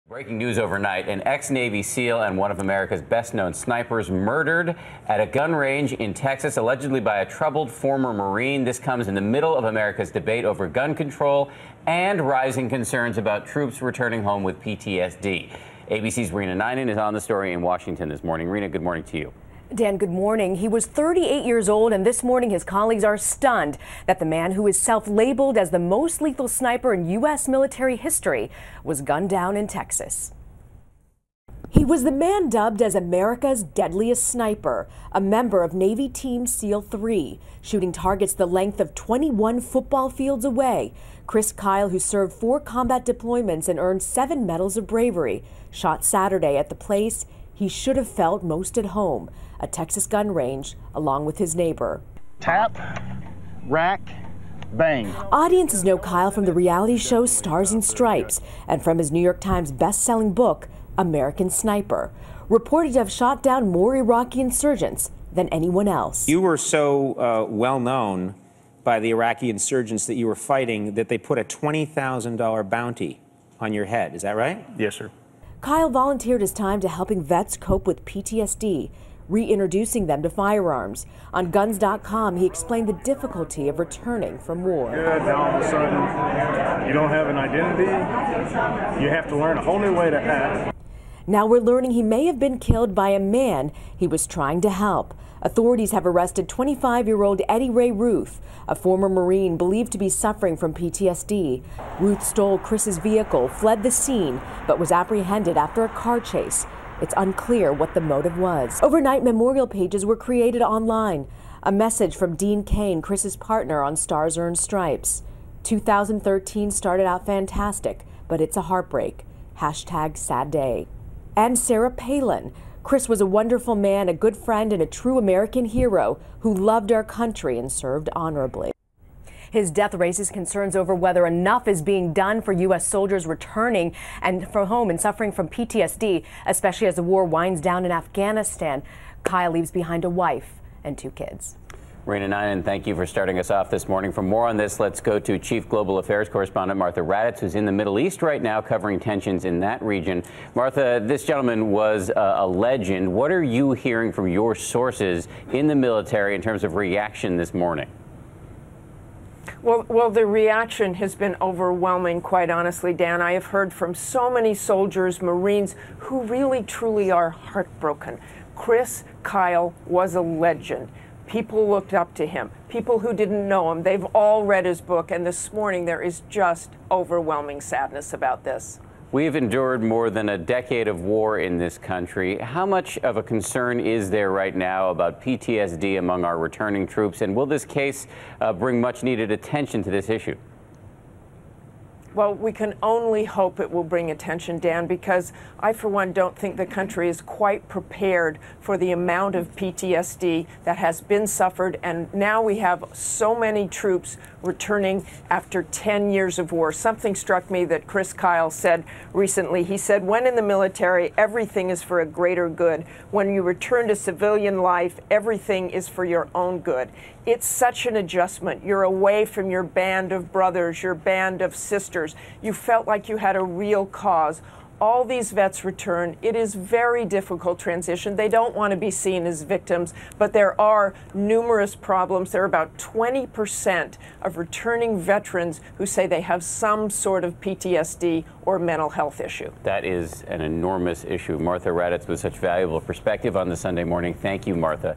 Breaking news overnight, an ex-Navy SEAL and one of America's best-known snipers murdered at a gun range in Texas, allegedly by a troubled former Marine. This comes in the middle of America's debate over gun control and rising concerns about troops returning home with PTSD. ABC's Rena Ninan is on the story in Washington this morning. Rena, good morning to you. Dan, good morning. He was 38 years old, and this morning his colleagues are stunned that the man who is self-labeled as the most lethal sniper in U.S. military history was gunned down in Texas. He was the man dubbed as America's deadliest sniper, a member of Navy Team SEAL 3, shooting targets the length of 21 football fields away. Chris Kyle, who served 4 combat deployments and earned 7 medals of bravery, shot Saturday at the place he should have felt most at home, a Texas gun range, along with his neighbor. Tap, rack, bang. Audiences know Kyle from the reality show Stars and Stripes and from his New York Times best-selling book, American Sniper, reported to have shot down more Iraqi insurgents than anyone else. You were so well known by the Iraqi insurgents that you were fighting that they put a $20,000 bounty on your head. Is that right? Yes, sir. Kyle volunteered his time to helping vets cope with PTSD, reintroducing them to firearms. On guns.com, he explained the difficulty of returning from war. Yeah, now all of a sudden, you don't have an identity. You have to learn a whole new way to act. Now we're learning he may have been killed by a man he was trying to help. Authorities have arrested 25-year-old Eddie Routh, a former Marine believed to be suffering from PTSD. Routh stole Chris's vehicle, fled the scene, but was apprehended after a car chase. It's unclear what the motive was. Overnight, memorial pages were created online. A message from Dean Cain, Chris's partner on Stars and Stripes. 2013 started out fantastic, but it's a heartbreak. #sad day. And Sarah Palin. Chris was a wonderful man, a good friend, and a true American hero who loved our country and served honorably. His death raises concerns over whether enough is being done for U.S. soldiers returning and from home and suffering from PTSD, especially as the war winds down in Afghanistan. Kyle leaves behind a wife and 2 kids. Rena Ninan, thank you for starting us off this morning. For more on this, let's go to Chief Global Affairs Correspondent Martha Raddatz, who's in the Middle East right now covering tensions in that region. Martha, this gentleman was a legend. What are you hearing from your sources in the military in terms of reaction this morning? Well, the reaction has been overwhelming, quite honestly, Dan. I have heard from so many soldiers, Marines, who really, truly are heartbroken. Chris Kyle was a legend. People looked up to him. People who didn't know him, they've all read his book, and this morning there is just overwhelming sadness about this. We've endured more than a decade of war in this country. How much of a concern is there right now about PTSD among our returning troops, and will this case bring much needed attention to this issue? Well, we can only hope it will bring attention, Dan, because I, for one, don't think the country is quite prepared for the amount of PTSD that has been suffered. And now we have so many troops returning after 10 years of war. Something struck me that Chris Kyle said recently. He said, when in the military, everything is for a greater good. When you return to civilian life, everything is for your own good. It's such an adjustment. You're away from your band of brothers, your band of sisters. You felt like you had a real cause. All these vets return. It is very difficult transition. They don't want to be seen as victims, but there are numerous problems. There are about 20% of returning veterans who say they have some sort of PTSD or mental health issue. That is an enormous issue. Martha Raddatz with such valuable perspective on the Sunday morning. Thank you, Martha.